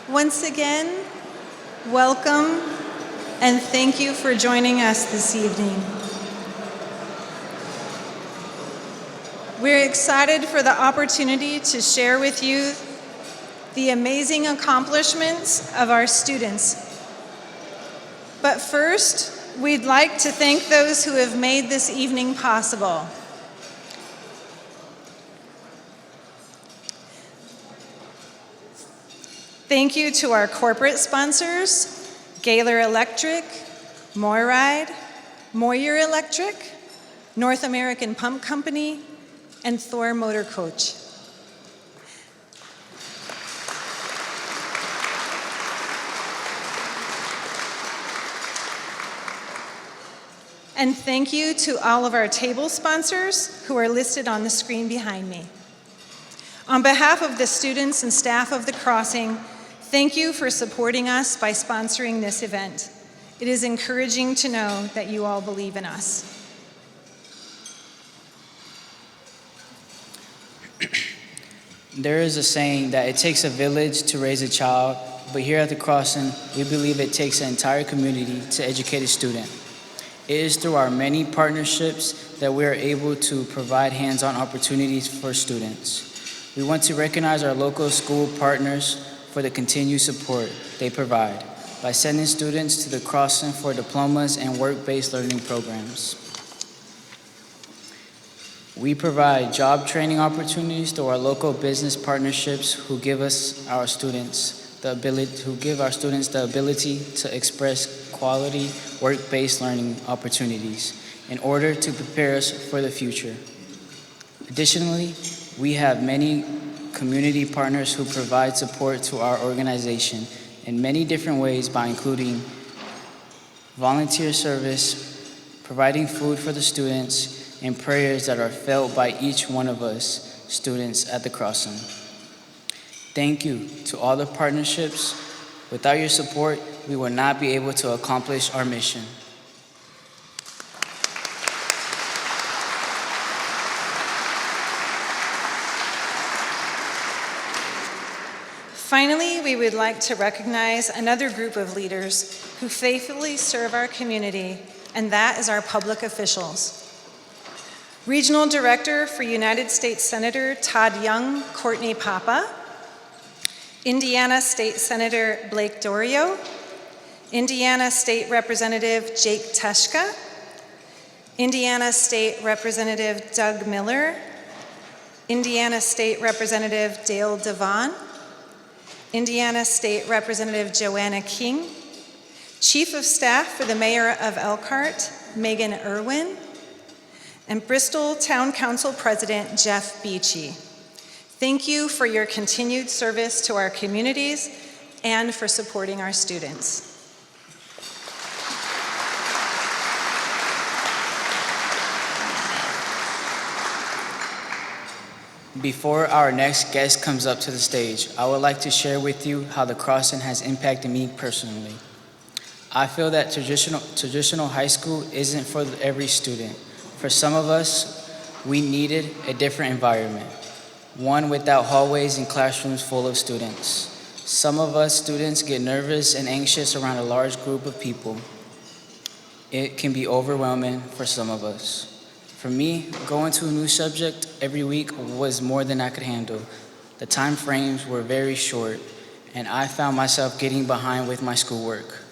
Once again, welcome and thank you for joining us this evening. We're excited for the opportunity to share with you the amazing accomplishments of our students. But first, we'd like to thank those who have made this evening possible. Thank you to our corporate sponsors, Gaylor Electric, Moiride, Moyer Electric, North American Pump Company, and Thor Motor Coach. And thank you to all of our table sponsors who are listed on the screen behind me. On behalf of the students and staff of the Crossing, thank you for supporting us by sponsoring this event. It is encouraging to know that you all believe in us. There is a saying that it takes a village to raise a child, but here at the Crossing, we believe it takes an entire community to educate a student. It is through our many partnerships that we are able to provide hands-on opportunities for students. We want to recognize our local school partners for the continued support they provide by sending students to the Crossing for diplomas and work-based learning programs. We provide job training opportunities through our local business partnerships who give our students the ability to express quality work-based learning opportunities in order to prepare us for the future. Additionally, we have many community partners who provide support to our organization in many different ways by including volunteer service, providing food for the students, and prayers that are felt by each one of us students at the Crossing. Thank you to all the partnerships. Without your support, we will not be able to accomplish our mission. Finally, we would like to recognize another group of leaders who faithfully serve our community, and that is our public officials. Regional Director for United States Senator Todd Young, Courtney Papa, Indiana State Senator Blake Dorio, Indiana State Representative Jake Teshka, Indiana State Representative Doug Miller, Indiana State Representative Dale Devon, Indiana State Representative Joanna King, Chief of Staff for the Mayor of Elkhart, Megan Irwin, and Bristol Town Council President Jeff Beachy. Thank you for your continued service to our communities and for supporting our students. Before our next guest comes up to the stage, I would like to share with you how the Crossing has impacted me personally. I feel that traditional high school isn't for every student. For some of us, we needed a different environment, one without hallways and classrooms full of students. Some of us students get nervous and anxious around a large group of people. It can be overwhelming for some of us. For me, going to a new subject every week was more than I could handle. The time frames were very short, and I found myself getting behind with my schoolwork.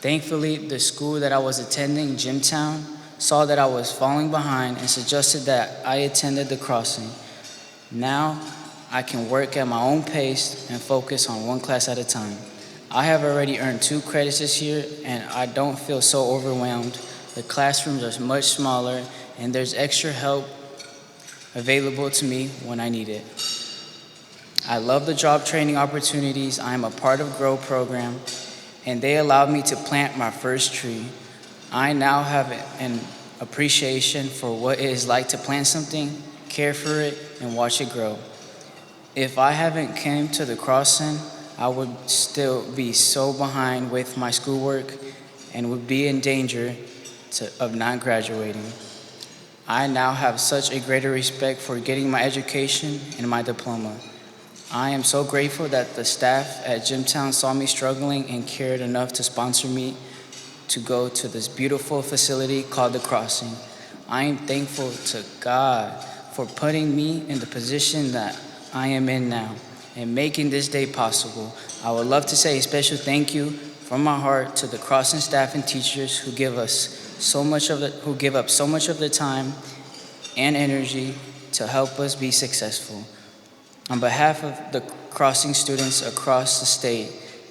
Thankfully, the school that I was attending, Jimtown, saw that I was falling behind and suggested that I attended the Crossing. Now, I can work at my own pace and focus on one class at a time. I have already earned 2 credits this year, and I don't feel so overwhelmed. The classrooms are much smaller, and there's extra help available to me when I need it. I love the job training opportunities. I am a part of GROW program, and they allowed me to plant my first tree. I now have an appreciation for what it is like to plant something, care for it, and watch it grow. If I haven't came to the Crossing, I would still be so behind with my schoolwork and would be in danger of not graduating. I now have such a greater respect for getting my education and my diploma. I am so grateful that the staff at Jimtown saw me struggling and cared enough to sponsor me to go to this beautiful facility called The Crossing. I am thankful to God for putting me in the position that I am in now and making this day possible. I would love to say a special thank you from my heart to the Crossing staff and teachers who give up so much of their time and energy to help us be successful. On behalf of the Crossing students across the state,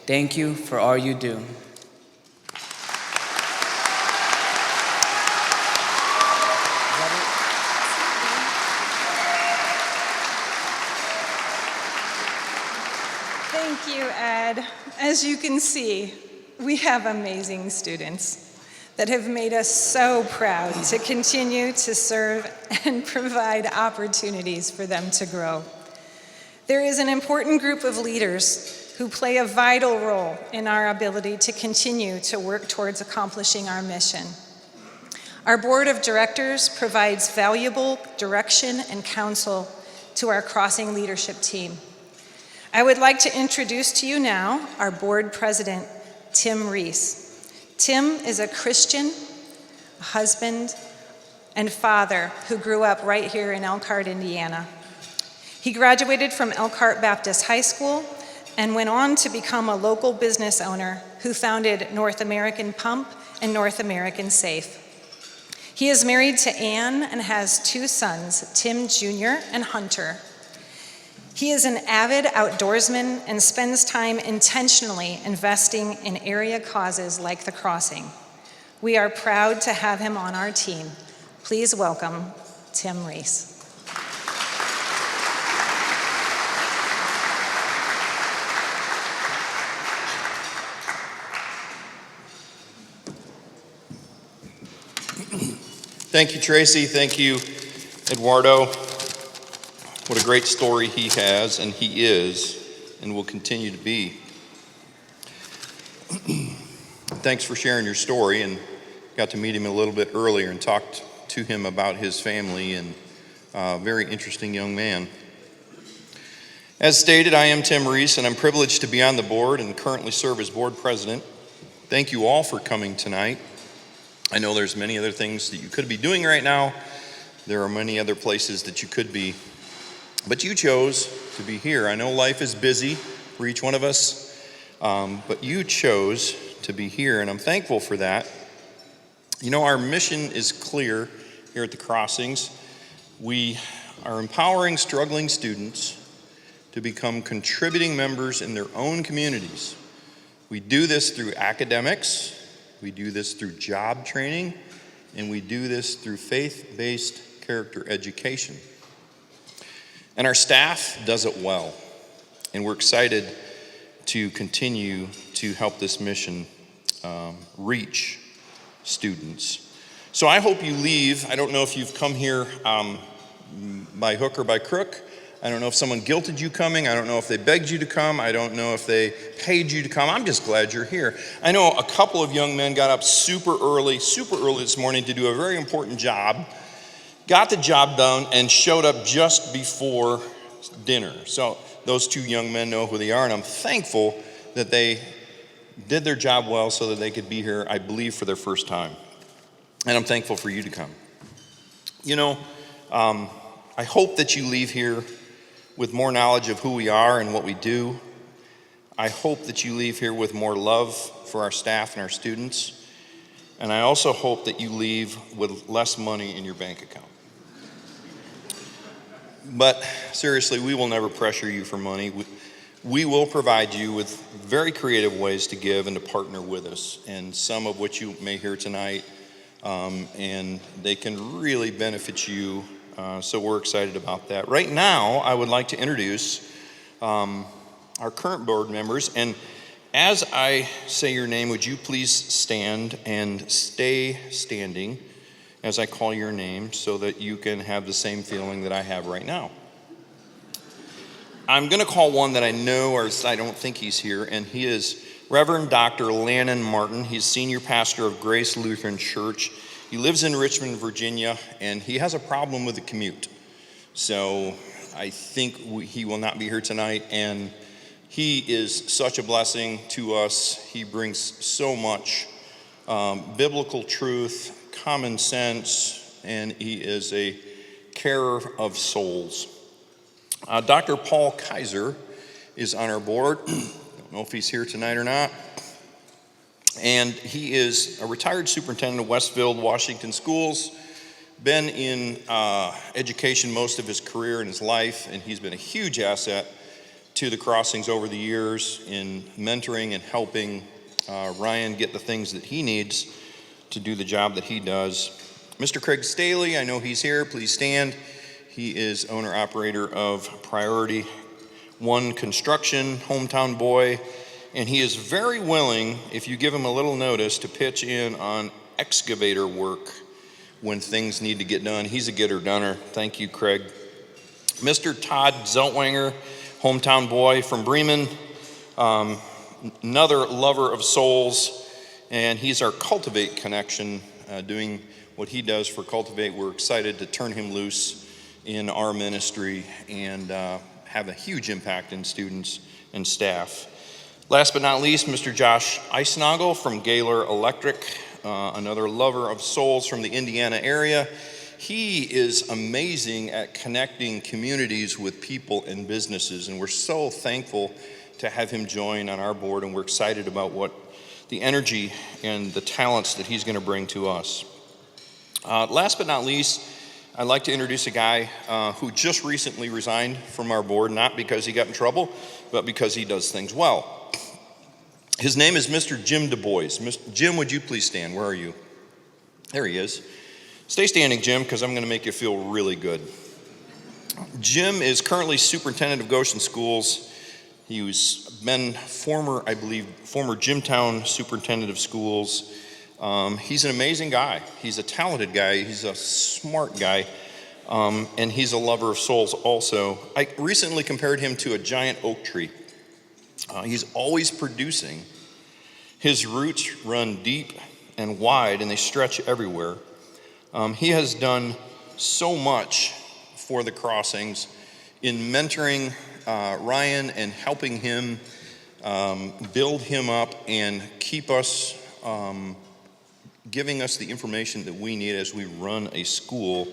thank you for all you do. Thank you, Ed. As you can see, we have amazing students that have made us so proud to continue to serve and provide opportunities for them to grow. There is an important group of leaders who play a vital role in our ability to continue to work towards accomplishing our mission. Our board of directors provides valuable direction and counsel to our Crossing leadership team. I would like to introduce to you now our board president, Tim Reese. Tim is a Christian, a husband, and father who grew up right here in Elkhart, Indiana. He graduated from Elkhart Baptist High School and went on to become a local business owner who founded North American Pump and North American Safe. He is married to Ann and has 2 sons, Tim Jr. and Hunter. He is an avid outdoorsman and spends time intentionally investing in area causes like the Crossing. We are proud to have him on our team. Please welcome Tim Reese. Thank you, Tracy. Thank you, Eduardo. What a great story he has, and he is, and will continue to be. Thanks for sharing your story, and got to meet him a little bit earlier and talked to him about his family, and very interesting young man. As stated, I am Tim Reese, and I'm privileged to be on the board and currently serve as board president. Thank you all for coming tonight. I know there's many other things that you could be doing right now. There are many other places that you could be. But you chose to be here. I know life is busy for each one of us, but you chose to be here, and I'm thankful for that. You know, our mission is clear here at the Crossings. We are empowering struggling students to become contributing members in their own communities. We do this through academics, we do this through job training, and we do this through faith-based character education. And our staff does it well, and we're excited to continue to help this mission reach students. So I hope you leave. I don't know if you've come here by hook or by crook. I don't know if someone guilted you coming. I don't know if they begged you to come. I don't know if they paid you to come. I'm just glad you're here. I know a couple of young men got up super early this morning to do a very important job, got the job done, and showed up just before dinner. So those 2 young men know who they are, and I'm thankful that they did their job well so that they could be here, I believe, for their first time. And I'm thankful for you to come. You know, I hope that you leave here with more knowledge of who we are and what we do. I hope that you leave here with more love for our staff and our students. And I also hope that you leave with less money in your bank account. But seriously, we will never pressure you for money. We will provide you with very creative ways to give and to partner with us, and some of which you may hear tonight, and they can really benefit you, so we're excited about that. Right now, I would like to introduce our current board members, and as I say your name, would you please stand and stay standing as I call your name so that you can have the same feeling that I have right now. I'm going to call one that I know, or I don't think he's here, and he is Reverend Dr. Lannon Martin. He's senior pastor of Grace Lutheran Church. He lives in Richmond, Virginia, and he has a problem with the commute. So I think he will not be here tonight, and he is such a blessing to us. He brings so much biblical truth, common sense, and he is a carer of souls. Dr. Paul Kaiser is on our board. I don't know if he's here tonight or not. And he is a retired superintendent of Westfield, Washington schools, been in education most of his career in his life, and he's been a huge asset to the Crossings over the years in mentoring and helping Ryan get the things that he needs to do the job that he does. Mr. Craig Staley, I know he's here, please stand. He is owner-operator of Priority One Construction, hometown boy, and he is very willing, if you give him a little notice, to pitch in on excavator work when things need to get done. He's a getter-doner. Thank you, Craig. Mr. Todd Zeltwanger, hometown boy from Bremen, another lover of souls, and he's our Cultivate connection, doing what he does for Cultivate. We're excited to turn him loose in our ministry and have a huge impact in students and staff. Last but not least, Mr. Josh Eisnagel from Gaylor Electric, another lover of souls from the Indiana area. He is amazing at connecting communities with people and businesses, and we're so thankful to have him join on our board, and we're excited about what the energy and the talents that he's going to bring to us. Last but not least, I'd like to introduce a guy who just recently resigned from our board, not because he got in trouble, but because he does things well. His name is Mr. Jim Du Bois. Jim, would you please stand? Where are you? There he is. Stay standing, Jim, because I'm going to make you feel really good. Jim is currently superintendent of Goshen Schools. He was former Jimtown superintendent of schools. He's an amazing guy. He's a talented guy. He's a smart guy. And he's a lover of souls also. I recently compared him to a giant oak tree. He's always producing. His roots run deep and wide, and they stretch everywhere. He has done so much for the Crossings in mentoring Ryan and helping him build him up and keep us, giving us the information that we need as we run a school.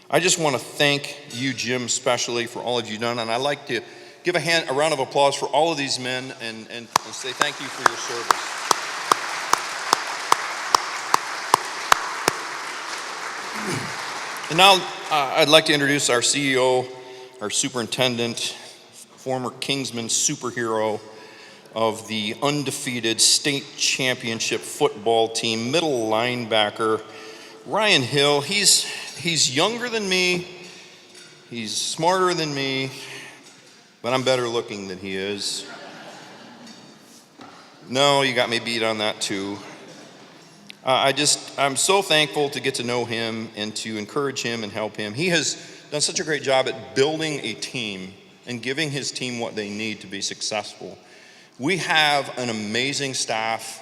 I just want to thank you, Jim, especially for all of you done, and I'd like to give a round of applause for all of these men and say thank you for your service. And now I'd like to introduce our CEO, our superintendent, former Kingsman superhero of the undefeated state championship football team, middle linebacker, Ryan Hill. He's younger than me, he's smarter than me, but I'm better looking than he is. No, you got me beat on that too. I'm so thankful to get to know him and to encourage him and help him. He has done such a great job at building a team and giving his team what they need to be successful. We have an amazing staff.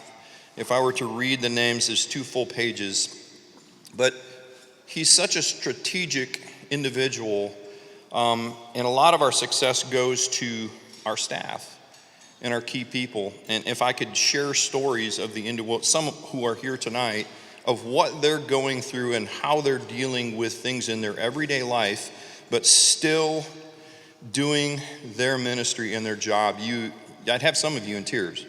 If I were to read the names, there's 2 full pages. But he's such a strategic individual, and a lot of our success goes to our staff and our key people. And if I could share stories of some who are here tonight, of what they're going through and how they're dealing with things in their everyday life, but still doing their ministry and their job, I'd have some of you in tears.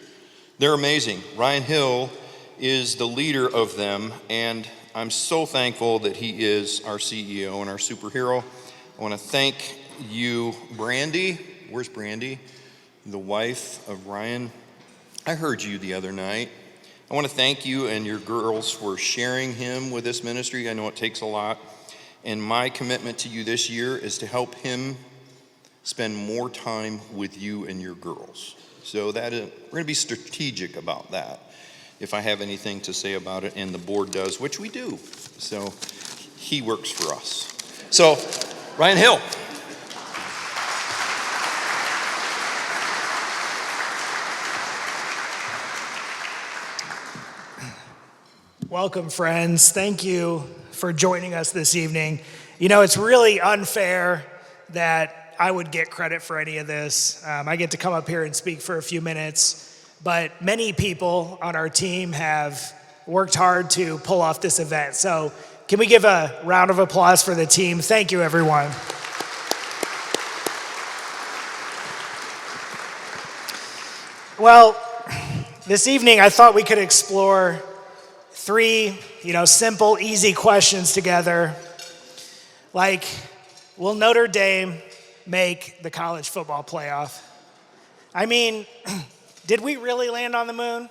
They're amazing. Ryan Hill is the leader of them, and I'm so thankful that he is our CEO and our superhero. I want to thank you, Brandy. Where's Brandy? The wife of Ryan. I heard you the other night. I want to thank you and your girls for sharing him with this ministry. I know it takes a lot. And my commitment to you this year is to help him spend more time with you and your girls. So we're going to be strategic about that. If I have anything to say about it, and the board does, which we do. So he works for us. So, Ryan Hill. Welcome, friends. Thank you for joining us this evening. You know, it's really unfair that I would get credit for any of this. I get to come up here and speak for a few minutes, but many people on our team have worked hard to pull off this event. So can we give a round of applause for the team? Thank you, everyone. Well, this evening I thought we could explore three, simple, easy questions together. Like, will Notre Dame make the college football playoff? I mean, did we really land on the moon?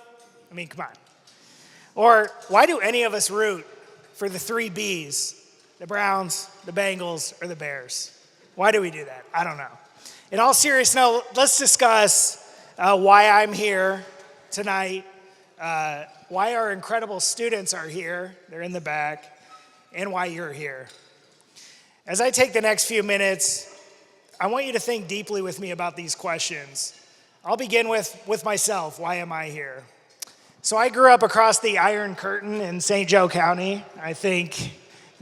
I mean, come on. Or why do any of us root for the three Bs, the Browns, the Bengals, or the Bears? Why do we do that? I don't know. In all seriousness, let's discuss why I'm here tonight, why our incredible students are here, they're in the back, and why you're here. As I take the next few minutes, I want you to think deeply with me about these questions. I'll begin with myself. Why am I here? So I grew up across the Iron Curtain in St. Joe County. I think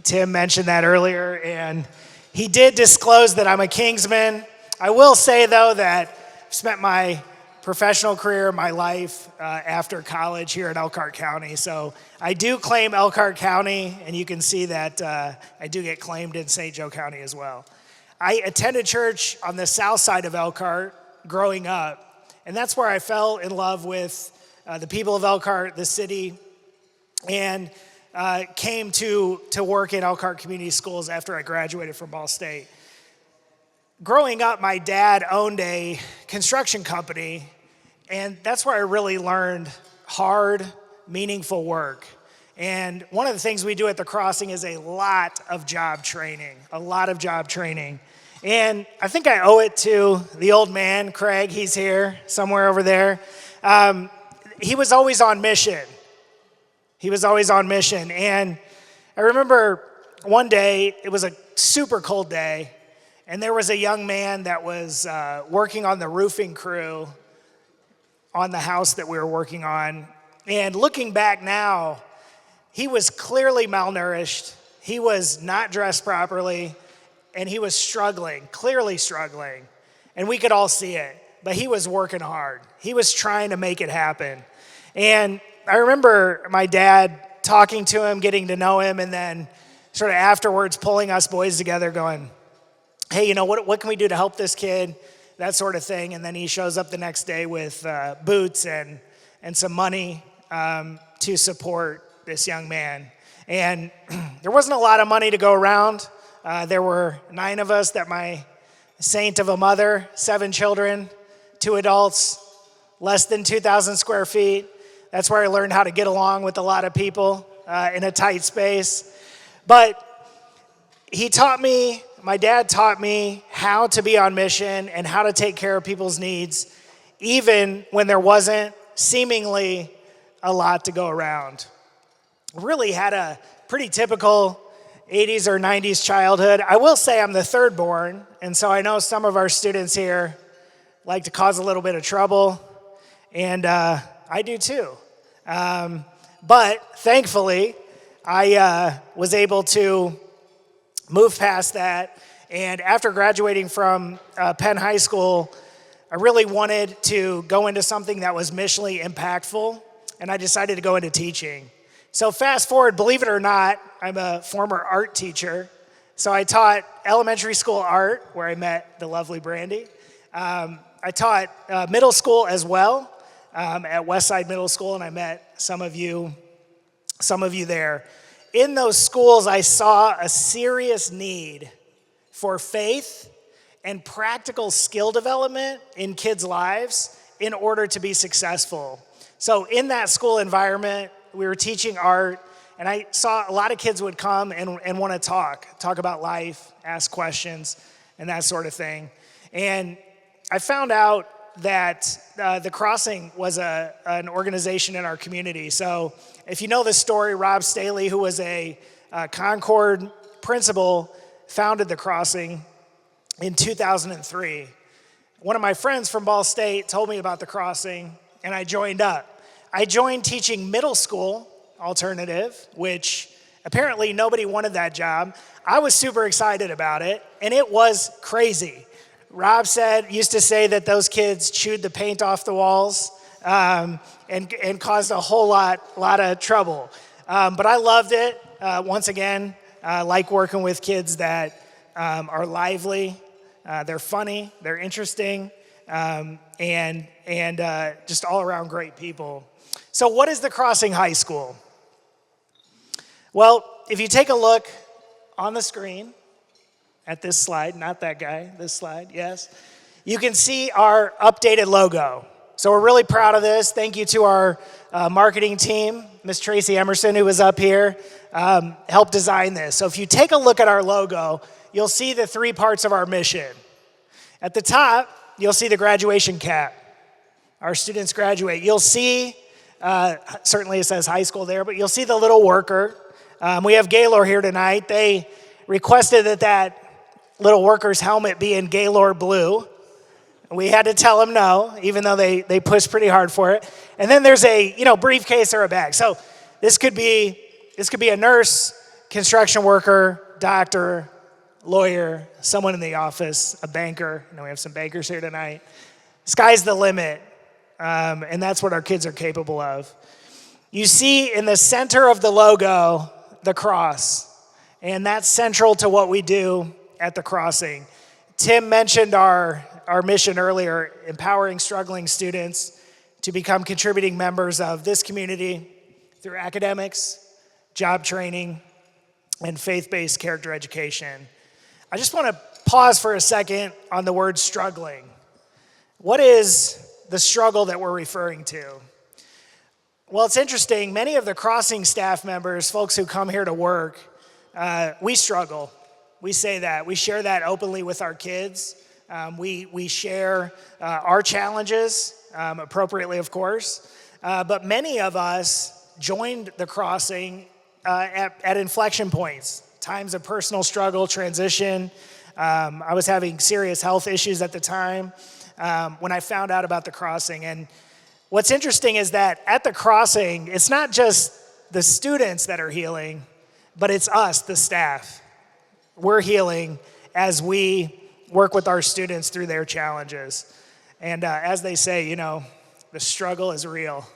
Tim mentioned that earlier, and he did disclose that I'm a Kingsman. I will say, though, that I've spent my professional career, my life after college here in Elkhart County. So I do claim Elkhart County, and you can see that I do get claimed in St. Joe County as well. I attended church on the south side of Elkhart growing up, and that's where I fell in love with the people of Elkhart, the city, and came to work in Elkhart Community Schools after I graduated from Ball State. Growing up, my dad owned a construction company, and that's where I really learned hard, meaningful work. And one of the things we do at the Crossing is a lot of job training. And I think I owe it to the old man, Craig. He's here somewhere over there. He was always on mission. And I remember one day, it was a super cold day, and there was a young man that was working on the roofing crew on the house that we were working on. And looking back now, he was clearly malnourished. He was not dressed properly, and he was clearly struggling. And we could all see it, but he was working hard. He was trying to make it happen. And I remember my dad talking to him, getting to know him, and then sort of afterwards pulling us boys together going, hey, what can we do to help this kid? That sort of thing. And then he shows up the next day with boots and some money to support this young man. And there wasn't a lot of money to go around. There were 9 of us that my saint of a mother, 7 children, 2 adults, less than 2,000 square feet. That's where I learned how to get along with a lot of people in a tight space. But my dad taught me how to be on mission and how to take care of people's needs, even when there wasn't seemingly a lot to go around. Really had a pretty typical 80s or 90s childhood. I will say I'm the third born, and so I know some of our students here like to cause a little bit of trouble, and I do too. But thankfully, I was able to move past that, and after graduating from Penn High School, I really wanted to go into something that was missionally impactful, and I decided to go into teaching. So fast forward, believe it or not, I'm a former art teacher. So I taught elementary school art, where I met the lovely Brandy. I taught middle school as well at Westside Middle School, and I met some of you there. In those schools, I saw a serious need for faith and practical skill development in kids' lives in order to be successful. So in that school environment, we were teaching art, and I saw a lot of kids would come and want to talk about life, ask questions, and that sort of thing. And I found out that the Crossing was an organization in our community. So if you know the story, Rob Staley, who was a Concord principal, founded the Crossing in 2003. One of my friends from Ball State told me about the Crossing, and I joined up. I joined teaching middle school alternative, which apparently nobody wanted that job. I was super excited about it, and it was crazy. Rob used to say that those kids chewed the paint off the walls and caused a whole lot of trouble. But I loved it. Once again, I like working with kids that are lively, they're funny, they're interesting, and just all around great people. So what is the Crossing High School? Well, if you take a look on the screen at this slide, not that guy, this slide, yes, you can see our updated logo. So we're really proud of this. Thank you to our marketing team, Miss Tracy Emerson, who was up here, helped design this. So if you take a look at our logo, you'll see the 3 parts of our mission. At the top, you'll see the graduation cap. Our students graduate. You'll see, certainly it says high school there, but you'll see the little worker. We have Gaylord here tonight. They requested that little worker's helmet be in Gaylord blue. We had to tell them no, even though they pushed pretty hard for it. And then there's a briefcase or a bag. So this could be a nurse, construction worker, doctor, lawyer, someone in the office, a banker. We have some bankers here tonight. Sky's the limit, and that's what our kids are capable of. You see in the center of the logo the cross, and that's central to what we do at the Crossing. Tim mentioned our mission earlier, empowering struggling students to become contributing members of this community through academics, job training, and faith-based character education. I just want to pause for a second on the word struggling. What is the struggle that we're referring to? Well, it's interesting. Many of the Crossing staff members, folks who come here to work, we struggle. We say that. We share that openly with our kids. We share our challenges, appropriately, of course. But many of us joined the Crossing at inflection points, times of personal struggle, transition. I was having serious health issues at the time when I found out about the Crossing. And what's interesting is that at the Crossing, it's not just the students that are healing, but it's us, the staff. We're healing as we work with our students through their challenges. And as they say, the struggle is real.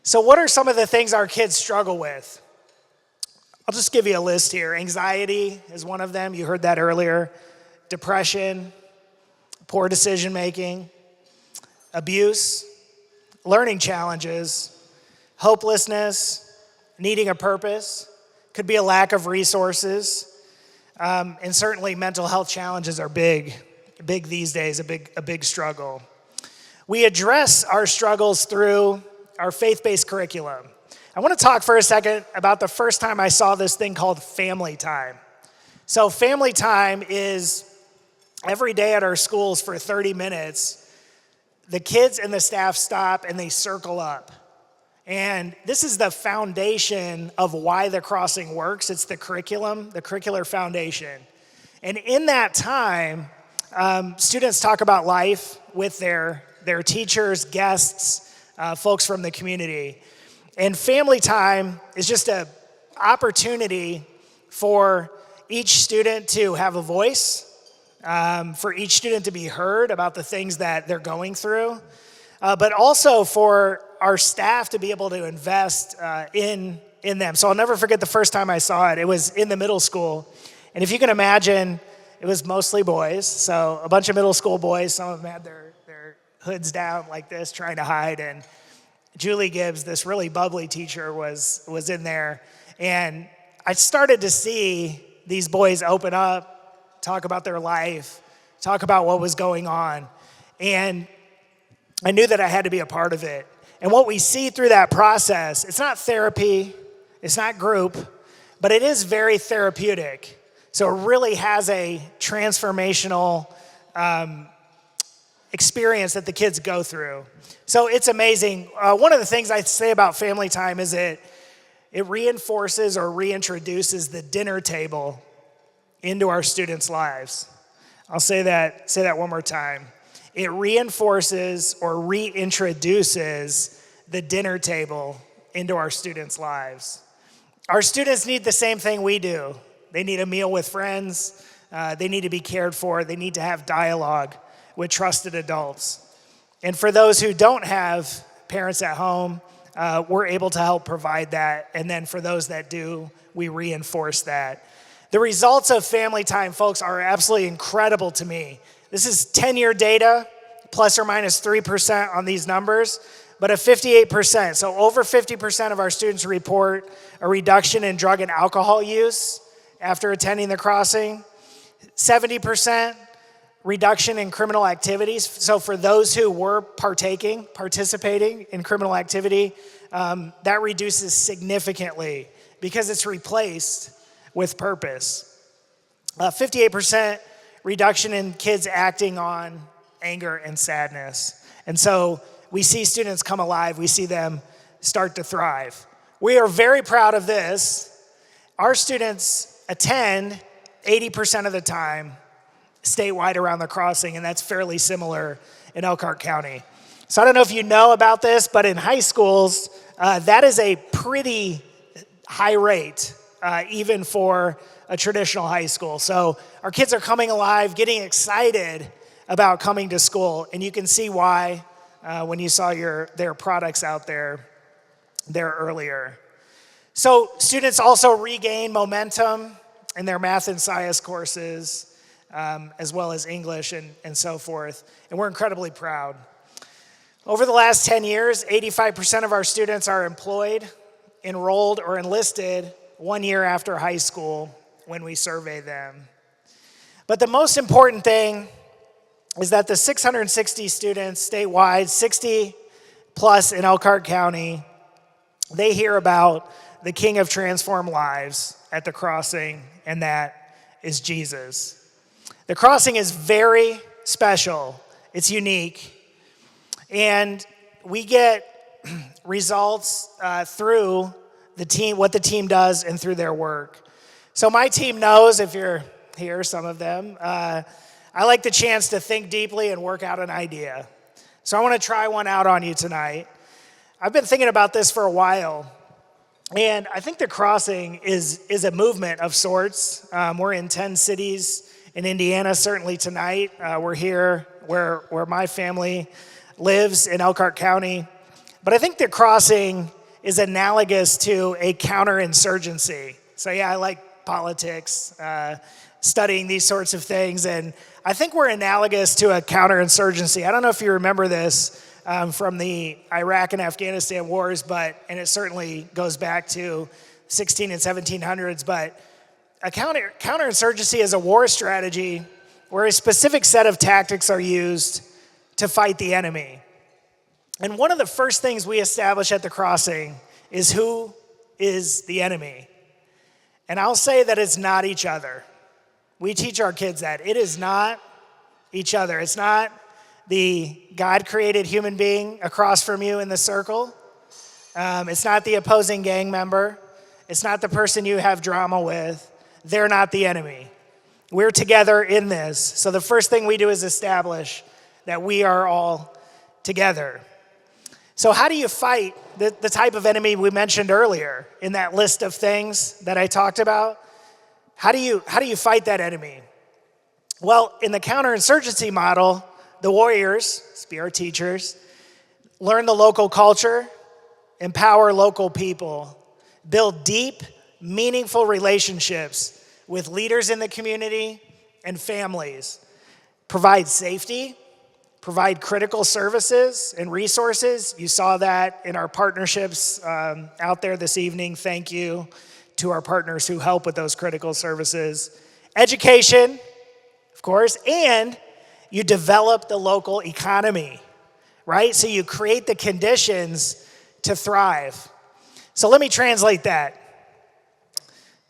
So what are some of the things our kids struggle with? I'll just give you a list here. Anxiety is one of them. You heard that earlier. Depression, poor decision making, abuse, learning challenges, hopelessness, needing a purpose, could be a lack of resources, and certainly mental health challenges are big these days, a big struggle. We address our struggles through our faith-based curriculum. I want to talk for a second about the first time I saw this thing called family time. So family time is every day at our schools for 30 minutes, the kids and the staff stop and they circle up. And this is the foundation of why the Crossing works. It's the curriculum, the curricular foundation. And in that time, students talk about life with their teachers, guests, folks from the community. And family time is just an opportunity for each student to have a voice, for each student to be heard about the things that they're going through, but also for our staff to be able to invest in them. So I'll never forget the first time I saw it. It was in the middle school. And if you can imagine, it was mostly boys. So a bunch of middle school boys, some of them had their hoods down like this, trying to hide. And Julie Gibbs, this really bubbly teacher, was in there. And I started to see these boys open up, talk about their life, talk about what was going on. And I knew that I had to be a part of it. And what we see through that process, it's not therapy, it's not group, but it is very therapeutic. So it really has a transformational experience that the kids go through. So it's amazing. One of the things I say about family time is it reinforces or reintroduces the dinner table into our students' lives. I'll say that one more time. It reinforces or reintroduces the dinner table into our students' lives. Our students need the same thing we do. They need a meal with friends. They need to be cared for. They need to have dialogue with trusted adults. And for those who don't have parents at home, we're able to help provide that. And then for those that do, we reinforce that. The results of family time, folks, are absolutely incredible to me. This is 10-year data, plus or minus 3% on these numbers, but a 58%. So over 50% of our students report a reduction in drug and alcohol use after attending the crossing. 70% reduction in criminal activities. So for those who were participating in criminal activity, that reduces significantly because it's replaced with purpose. 58% reduction in kids acting on anger and sadness. And so we see students come alive. We see them start to thrive. We are very proud of this. Our students attend 80% of the time statewide around the crossing, and that's fairly similar in Elkhart County. So I don't know if you know about this, but in high schools, that is a pretty high rate, even for a traditional high school. So our kids are coming alive, getting excited about coming to school, and you can see why when you saw their products out there earlier. So students also regain momentum in their math and science courses, as well as English and so forth, and we're incredibly proud. Over the last 10 years, 85% of our students are employed, enrolled, or enlisted 1 year after high school when we survey them. But the most important thing is that the 660 students statewide, 60 plus in Elkhart County, they hear about the King of Transformed Lives at the crossing, and that is Jesus. The crossing is very special. It's unique. And we get results through the team, what the team does, and through their work. So my team knows, if you're here, some of them, I like the chance to think deeply and work out an idea. So I want to try one out on you tonight. I've been thinking about this for a while, and I think the crossing is a movement of sorts. We're in 10 cities in Indiana, certainly tonight. We're here where my family lives in Elkhart County. But I think the crossing is analogous to a counterinsurgency. So yeah, I like politics, studying these sorts of things, and I think we're analogous to a counterinsurgency. I don't know if you remember this from the Iraq and Afghanistan wars, and it certainly goes back to 16 and 1700s, but a counterinsurgency is a war strategy where a specific set of tactics are used to fight the enemy. And one of the first things we establish at the crossing is who is the enemy. And I'll say that it's not each other. We teach our kids that. It is not each other. It's not the God-created human being across from you in the circle. It's not the opposing gang member. It's not the person you have drama with. They're not the enemy. We're together in this. So the first thing we do is establish that we are all together. So how do you fight the type of enemy we mentioned earlier in that list of things that I talked about? How do you fight that enemy? Well, in the counterinsurgency model, the warriors, be our teachers, learn the local culture, empower local people, build deep, meaningful relationships with leaders in the community and families, provide safety, provide critical services and resources. You saw that in our partnerships out there this evening. Thank you to our partners who help with those critical services. Education, of course, and you develop the local economy, right? So you create the conditions to thrive. So let me translate that.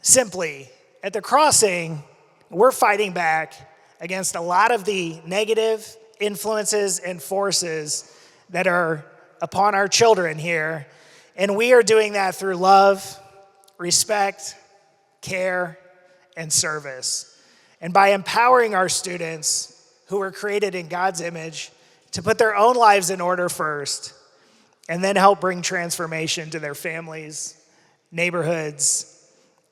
Simply, at the crossing, we're fighting back against a lot of the negative influences and forces that are upon our children here. And we are doing that through love, respect, care, and service. And by empowering our students who were created in God's image to put their own lives in order first, and then help bring transformation to their families, neighborhoods,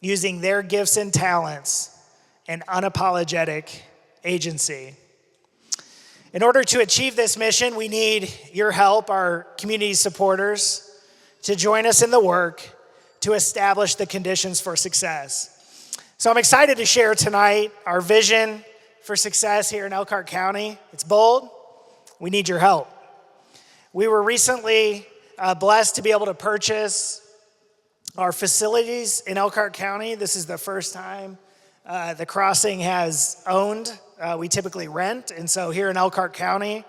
using their gifts and talents and unapologetic agency. In order to achieve this mission, we need your help, our community supporters, to join us in the work to establish the conditions for success. So I'm excited to share tonight our vision for success here in Elkhart County. It's bold. We need your help. We were recently blessed to be able to purchase our facilities in Elkhart County. This is the first time the crossing has owned. We typically rent, and so here in Elkhart County,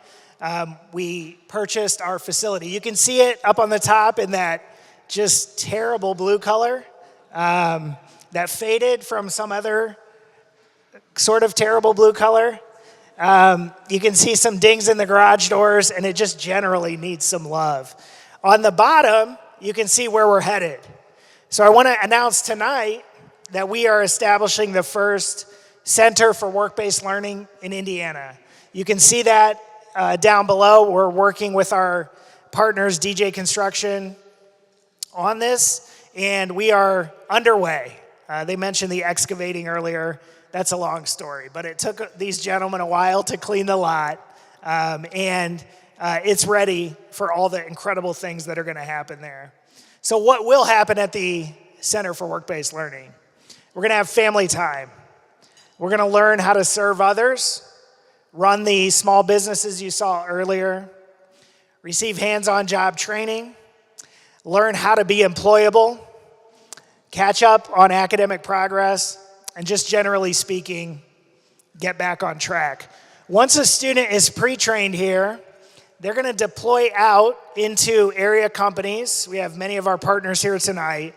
we purchased our facility. You can see it up on the top in that just terrible blue color that faded from some other sort of terrible blue color. You can see some dings in the garage doors, and it just generally needs some love. On the bottom, you can see where we're headed. So I want to announce tonight that we are establishing the first Center for Work-Based Learning in Indiana. You can see that down below. We're working with our partners, DJ Construction, on this, and we are underway. They mentioned the excavating earlier. That's a long story, but it took these gentlemen a while to clean the lot, and it's ready for all the incredible things that are going to happen there. So what will happen at the Center for Work-Based Learning? We're going to have family time. We're going to learn how to serve others, run the small businesses you saw earlier, receive hands-on job training, learn how to be employable, catch up on academic progress, and just generally speaking, get back on track. Once a student is pre-trained here, they're going to deploy out into area companies. We have many of our partners here tonight,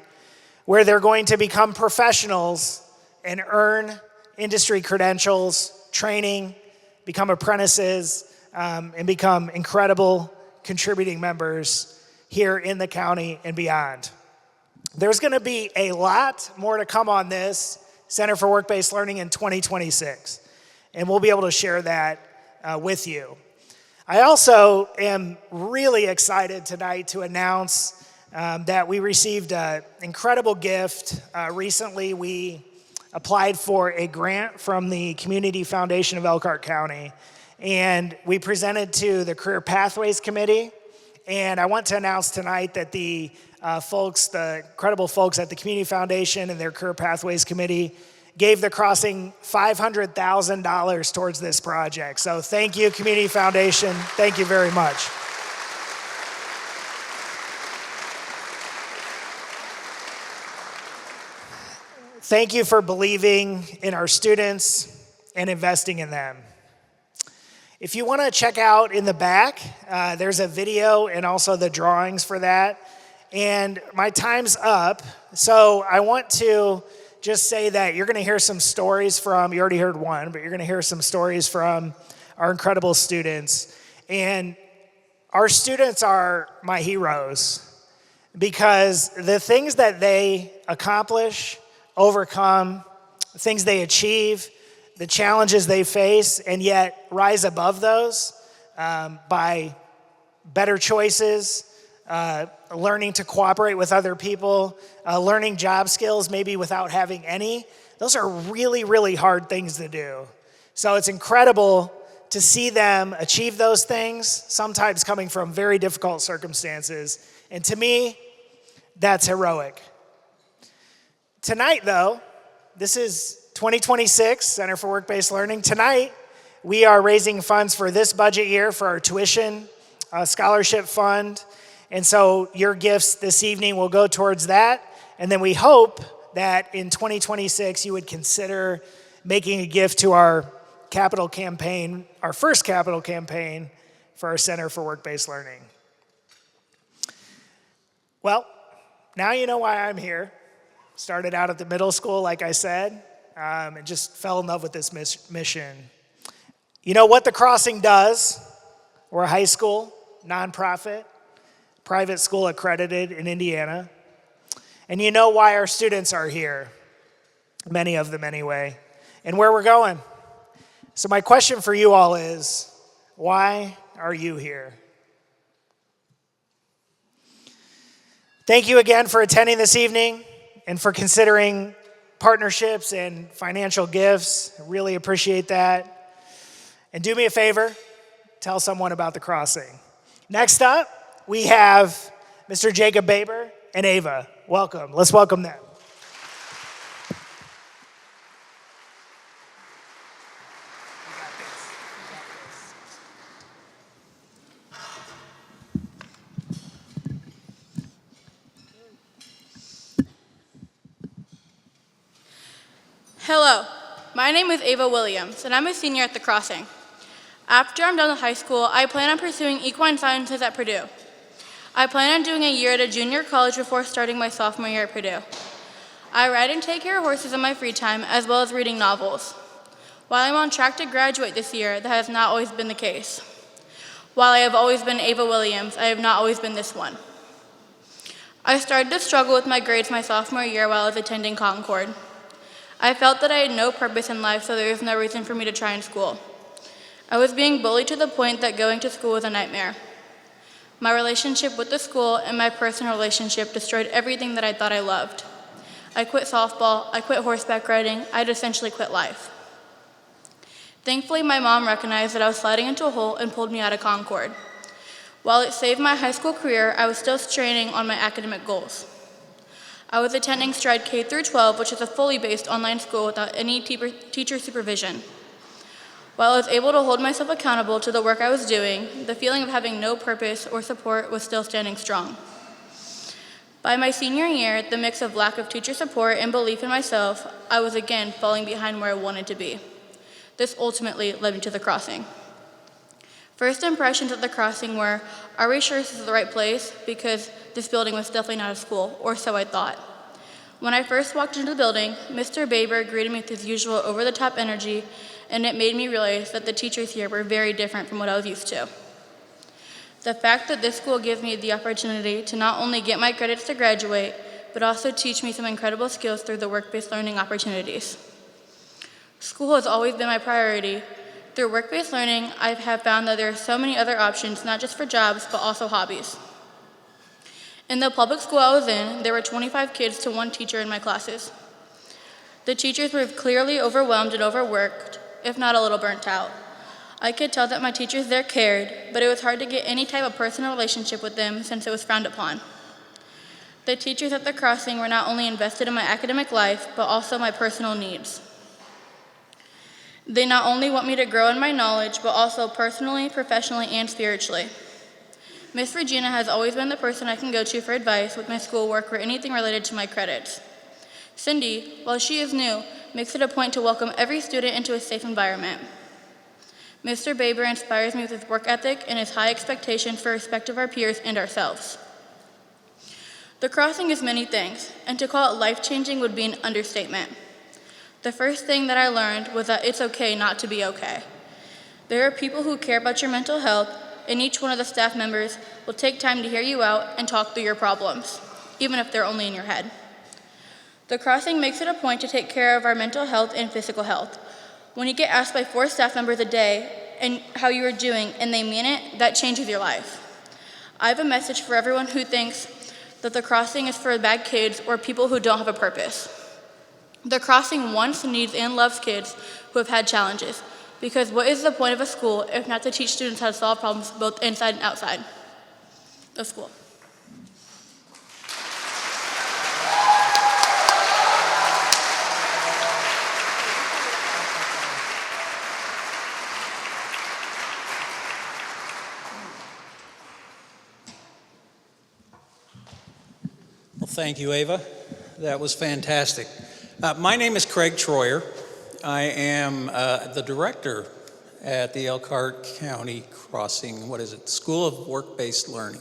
where they're going to become professionals and earn industry credentials, training, become apprentices, and become incredible contributing members here in the county and beyond. There's going to be a lot more to come on this Center for Work-Based Learning in 2026, and we'll be able to share that with you. I also am really excited tonight to announce that we received an incredible gift. Recently, we applied for a grant from the Community Foundation of Elkhart County, and we presented to the Career Pathways Committee. And I want to announce tonight that the incredible folks at the Community Foundation and their Career Pathways Committee gave the crossing $500,000 towards this project. So thank you, Community Foundation. Thank you very much. Thank you for believing in our students and investing in them. If you want to check out in the back, there's a video and also the drawings for that. And my time's up, so I want to just say that you're going to hear some stories from, you already heard one, but you're going to hear some stories from our incredible students. And our students are my heroes because the things that they accomplish, overcome, things they achieve, the challenges they face, and yet rise above those by better choices, learning to cooperate with other people, learning job skills maybe without having any. Those are really, really hard things to do. So it's incredible to see them achieve those things, sometimes coming from very difficult circumstances. And to me, that's heroic. Tonight, though, this is 2026, Center for Work-Based Learning. Tonight, we are raising funds for this budget year for our tuition scholarship fund. And so your gifts this evening will go towards that. And then we hope that in 2026, you would consider making a gift to our capital campaign, our first capital campaign for our Center for Work-Based Learning. Well, now you know why I'm here. Started out at the middle school, like I said, and just fell in love with this mission. You know what the Crossing does? We're a high school, nonprofit, private school accredited in Indiana. And you know why our students are here, many of them anyway, and where we're going. So my question for you all is, why are you here? Thank you again for attending this evening and for considering partnerships and financial gifts. I really appreciate that. And do me a favor, tell someone about the crossing. Next up, we have Mr. Jacob Baber and Ava. Welcome. Let's welcome them. Hello, my name is Ava Williams, and I'm a senior at the Crossing. After I'm done with high school, I plan on pursuing equine sciences at Purdue. I plan on doing a year at a junior college before starting my sophomore year at Purdue. I ride and take care of horses in my free time, as well as reading novels. While I'm on track to graduate this year, that has not always been the case. While I have always been Ava Williams, I have not always been this one. I started to struggle with my grades my sophomore year while I was attending Concord. I felt that I had no purpose in life, so there was no reason for me to try in school. I was being bullied to the point that going to school was a nightmare. My relationship with the school and my personal relationship destroyed everything that I thought I loved. I quit softball, I quit horseback riding, I'd essentially quit life. Thankfully, my mom recognized that I was sliding into a hole and pulled me out of Concord. While it saved my high school career, I was still straining on my academic goals. I was attending Stride K through 12, which is a fully based online school without any teacher supervision. While I was able to hold myself accountable to the work I was doing, the feeling of having no purpose or support was still standing strong. By my senior year, the mix of lack of teacher support and belief in myself, I was again falling behind where I wanted to be. This ultimately led me to the Crossing. First impressions at the Crossing were, are we sure this is the right place? Because this building was definitely not a school, or so I thought. When I first walked into the building, Mr. Baber greeted me with his usual over-the-top energy, and it made me realize that the teachers here were very different from what I was used to. The fact that this school gives me the opportunity to not only get my credits to graduate, but also teach me some incredible skills through the work-based learning opportunities. School has always been my priority. Through work-based learning, I have found that there are so many other options, not just for jobs, but also hobbies. In the public school I was in, there were 25 kids to one teacher in my classes. The teachers were clearly overwhelmed and overworked, if not a little burnt out. I could tell that my teachers there cared, but it was hard to get any type of personal relationship with them since it was frowned upon. The teachers at the Crossing were not only invested in my academic life, but also my personal needs. They not only want me to grow in my knowledge, but also personally, professionally, and spiritually. Miss Regina has always been the person I can go to for advice with my schoolwork or anything related to my credits. Cindy, while she is new, makes it a point to welcome every student into a safe environment. Mr. Baber inspires me with his work ethic and his high expectations for respect of our peers and ourselves. The Crossing is many things, and to call it life-changing would be an understatement. The first thing that I learned was that it's okay not to be okay. There are people who care about your mental health, and each one of the staff members will take time to hear you out and talk through your problems, even if they're only in your head. The Crossing makes it a point to take care of our mental health and physical health. When you get asked by 4 staff members a day and how you are doing, and they mean it, that changes your life. I have a message for everyone who thinks that the Crossing is for bad kids or people who don't have a purpose. The Crossing wants, needs, and loves kids who have had challenges, because what is the point of a school if not to teach students how to solve problems both inside and outside of school? Well, thank you, Ava. That was fantastic. My name is Craig Troyer. I am the director at the Elkhart County Crossing, School of Work-Based Learning.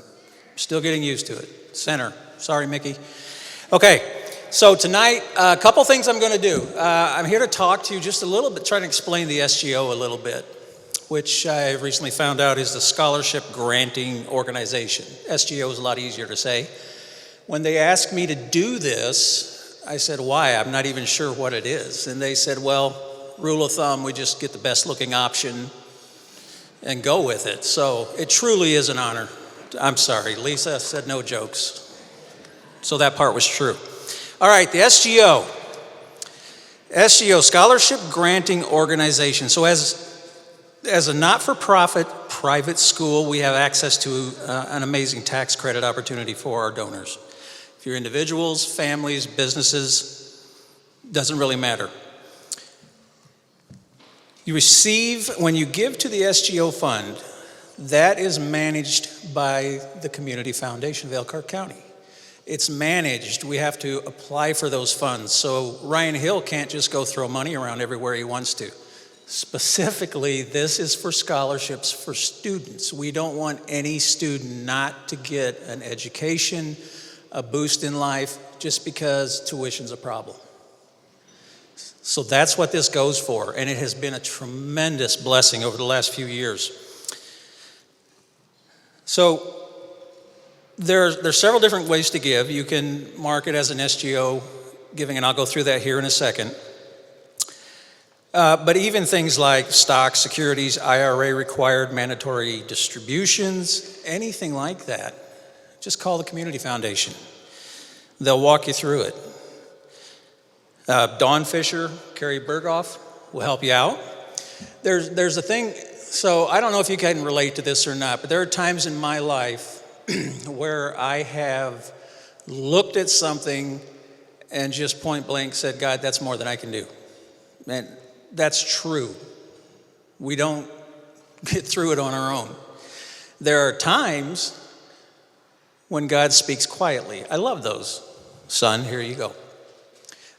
Still getting used to it. Center. Sorry, Mickey. Okay, so tonight, a couple things I'm going to do. I'm here to talk to you just a little bit, try to explain the SGO a little bit, which I recently found out is the Scholarship Granting Organization. SGO is a lot easier to say. When they asked me to do this, I said, why? I'm not even sure what it is. And they said, well, rule of thumb, we just get the best looking option and go with it. So it truly is an honor. I'm sorry, Lisa said no jokes. So that part was true. All right, the SGO. SGO, Scholarship Granting Organization. So as a not-for-profit private school, we have access to an amazing tax credit opportunity for our donors. If you're individuals, families, businesses, doesn't really matter. You receive, when you give to the SGO fund, that is managed by the Community Foundation of Elkhart County. It's managed. We have to apply for those funds. So Ryan Hill can't just go throw money around everywhere he wants to. Specifically, this is for scholarships for students. We don't want any student not to get an education, a boost in life, just because tuition's a problem. So that's what this goes for, and it has been a tremendous blessing over the last few years. So there's several different ways to give. You can mark it as an SGO giving, and I'll go through that here in a second. But even things like stocks, securities, IRA required mandatory distributions, anything like that, just call the Community Foundation. They'll walk you through it. Dawn Fisher, Carrie Berghoff will help you out. There's a thing, so I don't know if you can relate to this or not, but there are times in my life where I have looked at something and just point blank said, God, that's more than I can do. And that's true. We don't get through it on our own. There are times when God speaks quietly. I love those. Son, here you go.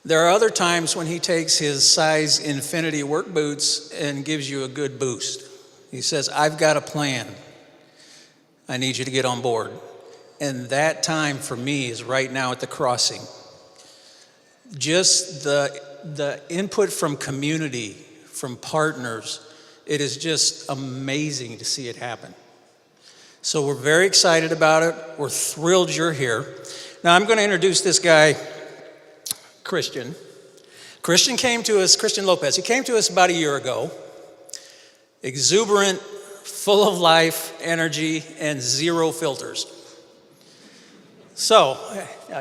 There are other times when he takes his size infinity work boots and gives you a good boost. He says, I've got a plan. I need you to get on board. And that time for me is right now at the crossing. Just the input from community, from partners, it is just amazing to see it happen. So we're very excited about it. We're thrilled you're here. Now I'm going to introduce this guy, Christian. Christian Lopez, he came to us about a year ago. Exuberant, full of life, energy, and zero filters. So,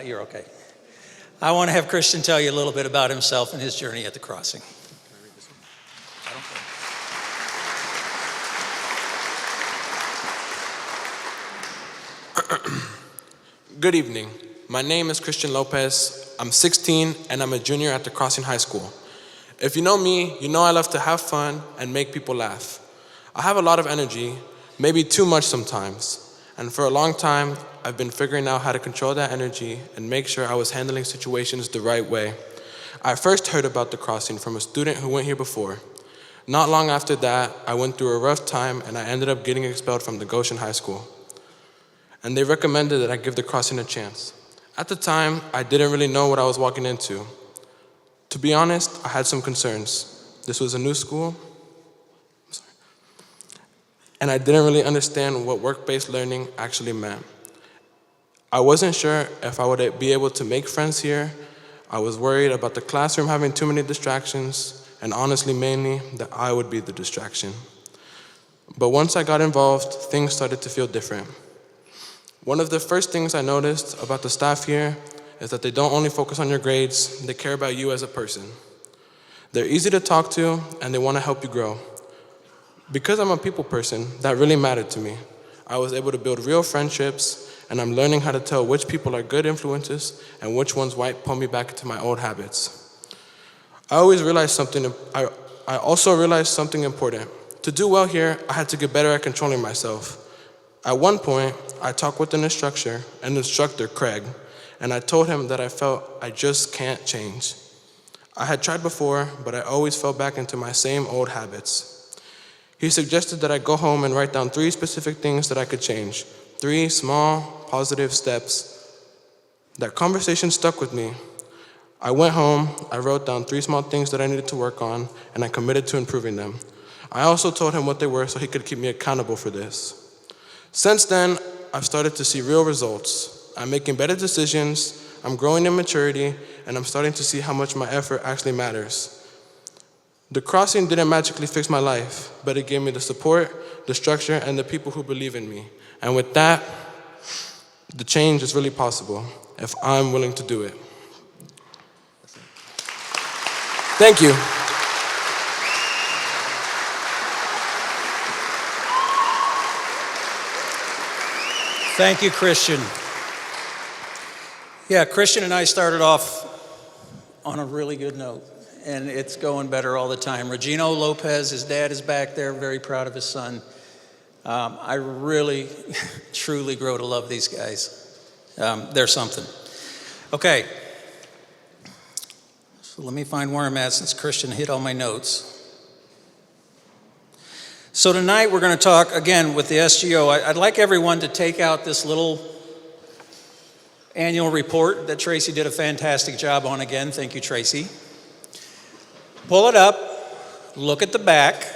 you're okay. I want to have Christian tell you a little bit about himself and his journey at the crossing. Good evening. My name is Christian Lopez. I'm 16 and I'm a junior at the Crossing High School. If you know me, you know I love to have fun and make people laugh. I have a lot of energy, maybe too much sometimes. And for a long time, I've been figuring out how to control that energy and make sure I was handling situations the right way. I first heard about the crossing from a student who went here before. Not long after that, I went through a rough time and I ended up getting expelled from the Goshen High School. And they recommended that I give the crossing a chance. At the time, I didn't really know what I was walking into. To be honest, I had some concerns. This was a new school, and I didn't really understand what work-based learning actually meant. I wasn't sure if I would be able to make friends here. I was worried about the classroom having too many distractions, and honestly, mainly, that I would be the distraction. But once I got involved, things started to feel different. One of the first things I noticed about the staff here is that they don't only focus on your grades, they care about you as a person. They're easy to talk to, and they want to help you grow. Because I'm a people person, that really mattered to me. I was able to build real friendships, and I'm learning how to tell which people are good influences and which ones might pull me back into my old habits. I also realized something important. To do well here, I had to get better at controlling myself. At one point, I talked with an instructor, Craig, and I told him that I felt I just can't change. I had tried before, but I always fell back into my same old habits. He suggested that I go home and write down 3 specific things that I could change, 3 small, positive steps. That conversation stuck with me. I went home, I wrote down 3 small things that I needed to work on, and I committed to improving them. I also told him what they were so he could keep me accountable for this. Since then, I've started to see real results. I'm making better decisions, I'm growing in maturity, and I'm starting to see how much my effort actually matters. The crossing didn't magically fix my life, but it gave me the support, the structure, and the people who believe in me. And with that, the change is really possible if I'm willing to do it. Thank you. Thank you, Christian. Yeah, Christian and I started off on a really good note, and it's going better all the time. Regino Lopez, his dad, is back there, very proud of his son. I really, truly grow to love these guys. They're something. Okay, so let me find where I'm at since Christian hit all my notes. So tonight we're going to talk again with the SGO. I'd like everyone to take out this little annual report that Tracy did a fantastic job on again. Thank you, Tracy. Pull it up, look at the back,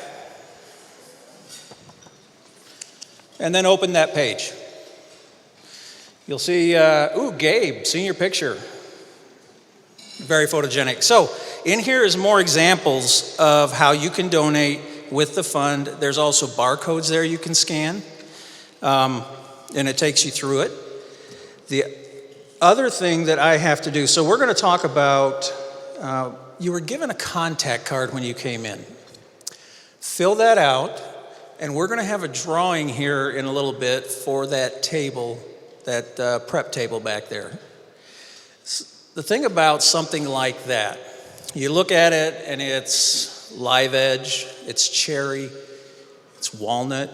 and then open that page. You'll see, Gabe, senior picture. Very photogenic. So in here is more examples of how you can donate with the fund. There's also barcodes there you can scan, and it takes you through it. The other thing that I have to do, so we're going to talk about, you were given a contact card when you came in. Fill that out, and we're going to have a drawing here in a little bit for that table, that prep table back there. The thing about something like that, you look at it and it's live edge, it's cherry, it's walnut,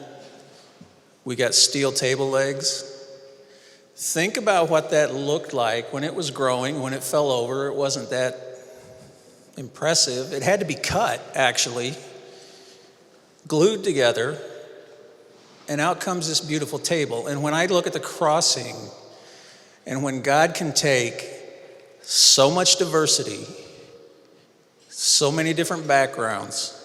we got steel table legs. Think about what that looked like when it was growing, when it fell over. It wasn't that impressive. It had to be cut, actually, glued together, and out comes this beautiful table. And when I look at the crossing, and when God can take so much diversity, so many different backgrounds,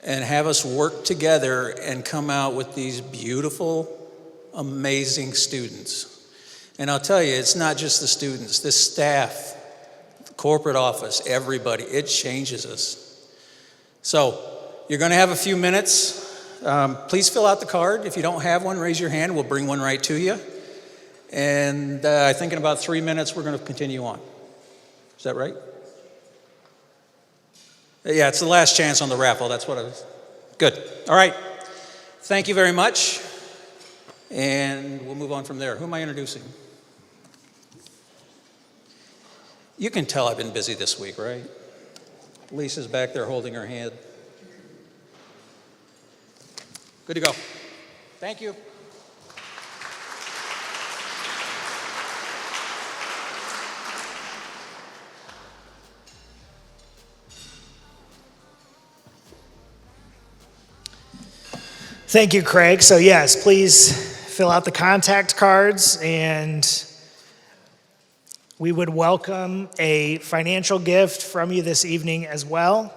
and have us work together and come out with these beautiful, amazing students. And I'll tell you, it's not just the students, the staff, the corporate office, everybody, it changes us. So you're going to have a few minutes. Please fill out the card. If you don't have one, raise your hand. We'll bring one right to you. And I think in about 3 minutes, we're going to continue on. Is that right? Yeah, it's the last chance on the raffle. That's what I was. Good. All right. Thank you very much. And we'll move on from there. Who am I introducing? You can tell I've been busy this week, right? Lisa's back there holding her hand. Good to go. Thank you. Thank you, Craig. So yes, please fill out the contact cards, and we would welcome a financial gift from you this evening as well.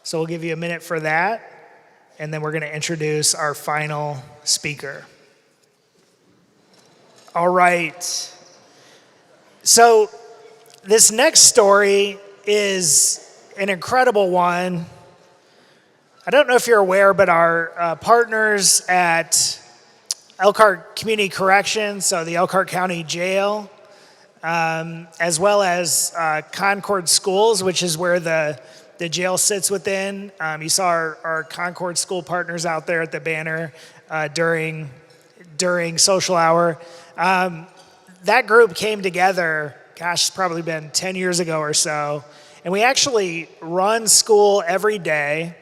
So we'll give you a minute for that, and then we're going to introduce our final speaker. All right. So this next story is an incredible one. I don't know if you're aware, but our partners at Elkhart Community Corrections, so the Elkhart County Jail, as well as Concord Schools, which is where the jail sits within. You saw our Concord School partners out there at the banner during social hour. That group came together, gosh, it's probably been 10 years ago or so, and we actually run school every day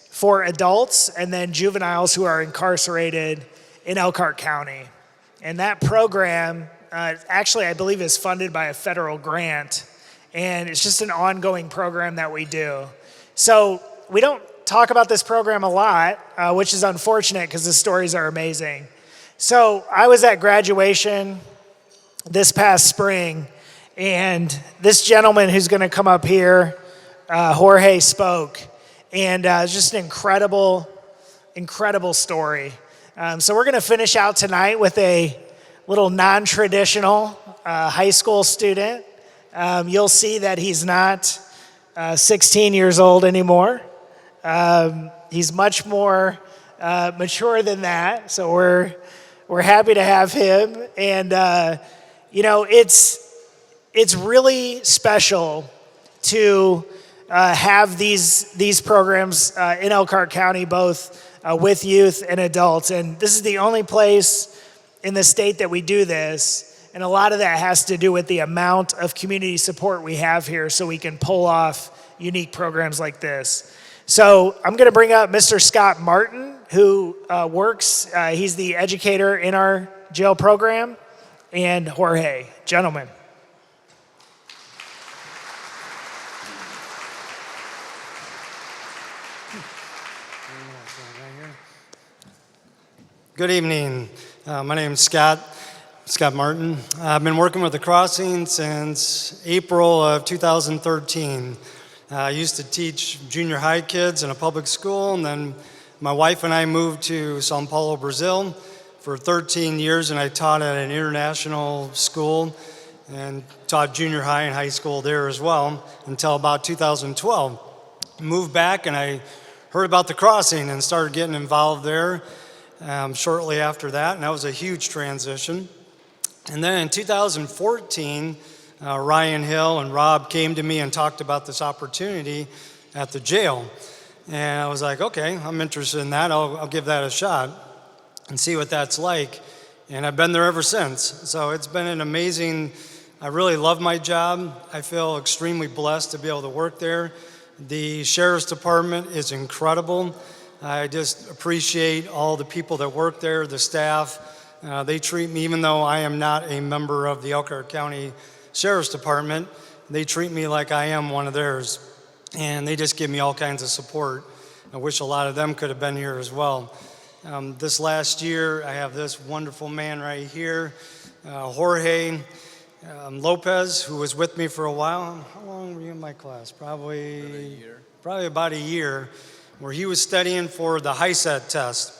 for adults and then juveniles who are incarcerated in Elkhart County. And that program actually, I believe, is funded by a federal grant, and it's just an ongoing program that we do. So we don't talk about this program a lot, which is unfortunate because the stories are amazing. So I was at graduation this past spring, and this gentleman who's going to come up here, Jorge, spoke. And it's just an incredible, incredible story. So we're going to finish out tonight with a little non-traditional high school student. You'll see that he's not 16 years old anymore. He's much more mature than that. So we're happy to have him. And it's really special to have these programs in Elkhart County, both with youth and adults. And this is the only place in the state that we do this. And a lot of that has to do with the amount of community support we have here so we can pull off unique programs like this. So I'm going to bring up Mr. Scott Martin, who he's the educator in our jail program, and Jorge. Gentlemen. Good evening. My name is Scott Martin. I've been working with the Crossing since April of 2013. I used to teach junior high kids in a public school, and then my wife and I moved to Sao Paulo, Brazil for 13 years, and I taught at an international school and taught junior high and high school there as well until about 2012. Moved back, and I heard about the Crossing and started getting involved there shortly after that, and that was a huge transition. And then in 2014, Ryan Hill and Rob came to me and talked about this opportunity at the jail. And I was like, okay, I'm interested in that. I'll give that a shot and see what that's like. And I've been there ever since. So it's been an amazing, I really love my job. I feel extremely blessed to be able to work there. The Sheriff's Department is incredible. I just appreciate all the people that work there, the staff. They treat me, even though I am not a member of the Elkhart County Sheriff's Department, they treat me like I am one of theirs. And they just give me all kinds of support. I wish a lot of them could have been here as well. This last year, I have this wonderful man right here, Jorge Lopez, who was with me for a while. How long were you in my class? Probably about a year, where he was studying for the HISET test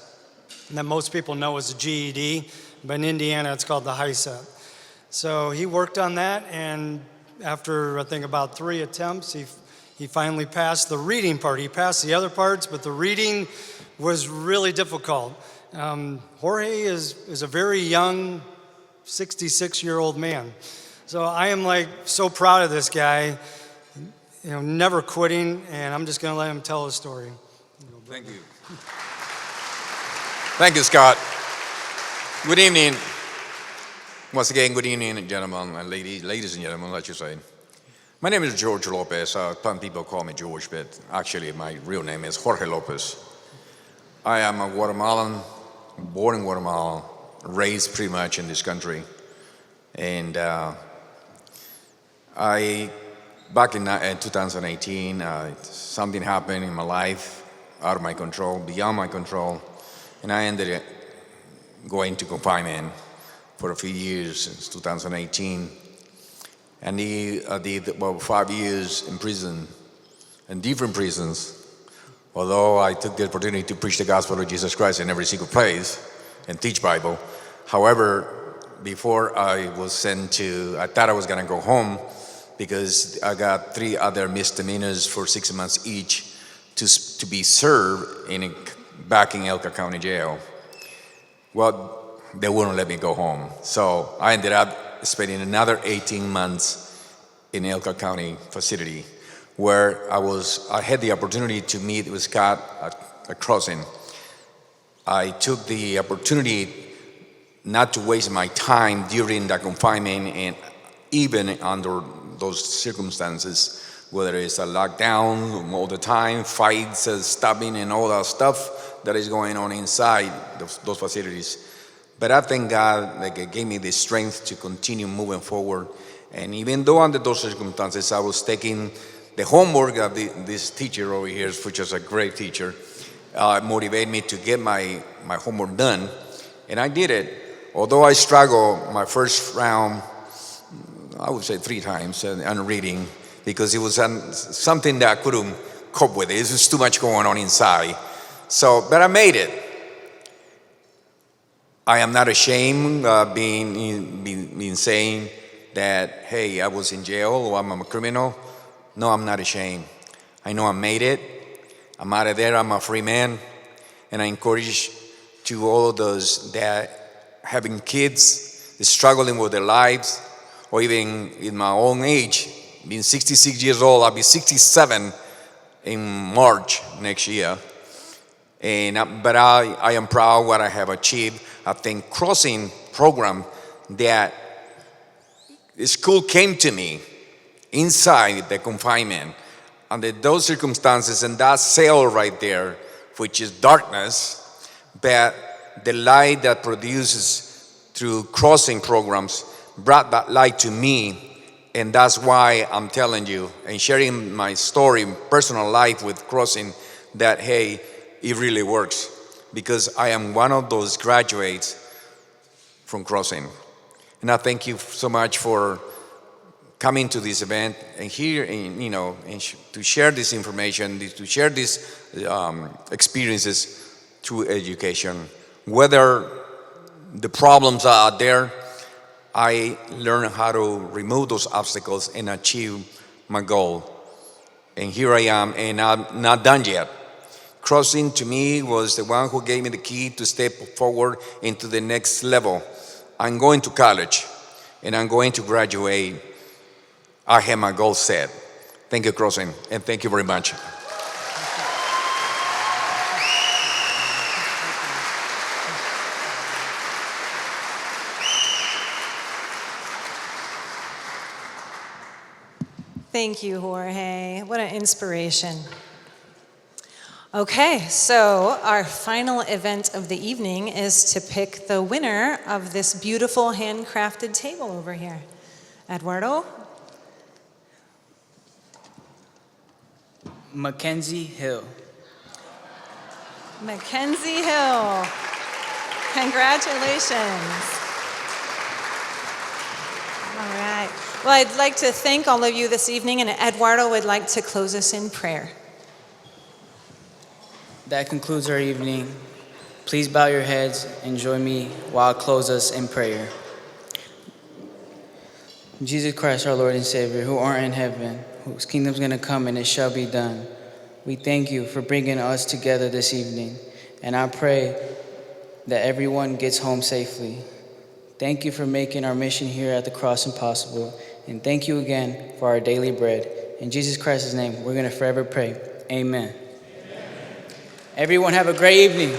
that most people know as the GED, but in Indiana it's called the HISET. So he worked on that, and after I think about 3 attempts, he finally passed the reading part. He passed the other parts, but the reading was really difficult. Jorge is a very young 66-year-old man. So I am like so proud of this guy, never quitting, and I'm just going to let him tell his story. Thank you. Thank you, Scott. Good evening. Once again, good evening, gentlemen and ladies and gentlemen, I should say. My name is George Lopez. Some people call me George, but actually my real name is Jorge Lopez. I am a Guatemalan, born in Guatemala, raised pretty much in this country. And back in 2018, something happened in my life, out of my control, beyond my control, and I ended up going to confinement for a few years since 2018. And I did about 5 years in prison, in different prisons, although I took the opportunity to preach the gospel of Jesus Christ in every single place and teach Bible. However, before I was sent to, I thought I was gonna go home because I got 3 other misdemeanors for 6 months each to be served back in Elkhart County Jail. Well, they wouldn't let me go home. So I ended up spending another 18 months in Elkhart County facility where I had the opportunity to meet with Scott at Crossing. I took the opportunity not to waste my time during the confinement and even under those circumstances, whether it's a lockdown all the time, fights, stabbing, and all that stuff that is going on inside those facilities. But I thank God that it gave me the strength to continue moving forward. And even though under those circumstances, I was taking the homework of this teacher over here, which is a great teacher, motivated me to get my homework done. And I did it. Although I struggled my first round, I would say 3 times on reading, because it was something that I couldn't cope with. It was just too much going on inside. But I made it. I am not ashamed of being saying that, hey, I was in jail or I'm a criminal. No, I'm not ashamed. I know I made it. I'm out of there. I'm a free man. And I encourage to all of those that having kids, struggling with their lives, or even in my own age, being 66 years old, I'll be 67 in March next year. But I am proud what I have achieved. I think Crossing program that the school came to me inside the confinement under those circumstances and that cell right there, which is darkness, but the light that produces through Crossing programs brought that light to me. And that's why I'm telling you and sharing my story, personal life with Crossing, that, hey, it really works. Because I am one of those graduates from Crossing. And I thank you so much for coming to this event and here, and to share this information, to share these experiences through education. Whether the problems are out there, I learned how to remove those obstacles and achieve my goal. And here I am, and I'm not done yet. Crossing to me was the one who gave me the key to step forward into the next level. I'm going to college, and I'm going to graduate. I have my goal set. Thank you, Crossing, and thank you very much. Thank you, Jorge. What an inspiration. Okay, so our final event of the evening is to pick the winner of this beautiful handcrafted table over here. Eduardo? Mackenzie Hill. Mackenzie Hill. Congratulations. All right. Well, I'd like to thank all of you this evening, and Eduardo would like to close us in prayer. That concludes our evening. Please bow your heads and join me while I close us in prayer. Jesus Christ, our Lord and Savior, who art in heaven, whose kingdom's going to come and it shall be done. We thank you for bringing us together this evening, and I pray that everyone gets home safely. Thank you for making our mission here at the cross impossible, and thank you again for our daily bread. In Jesus Christ's name, we're going to forever pray. Amen. Everyone have a great evening.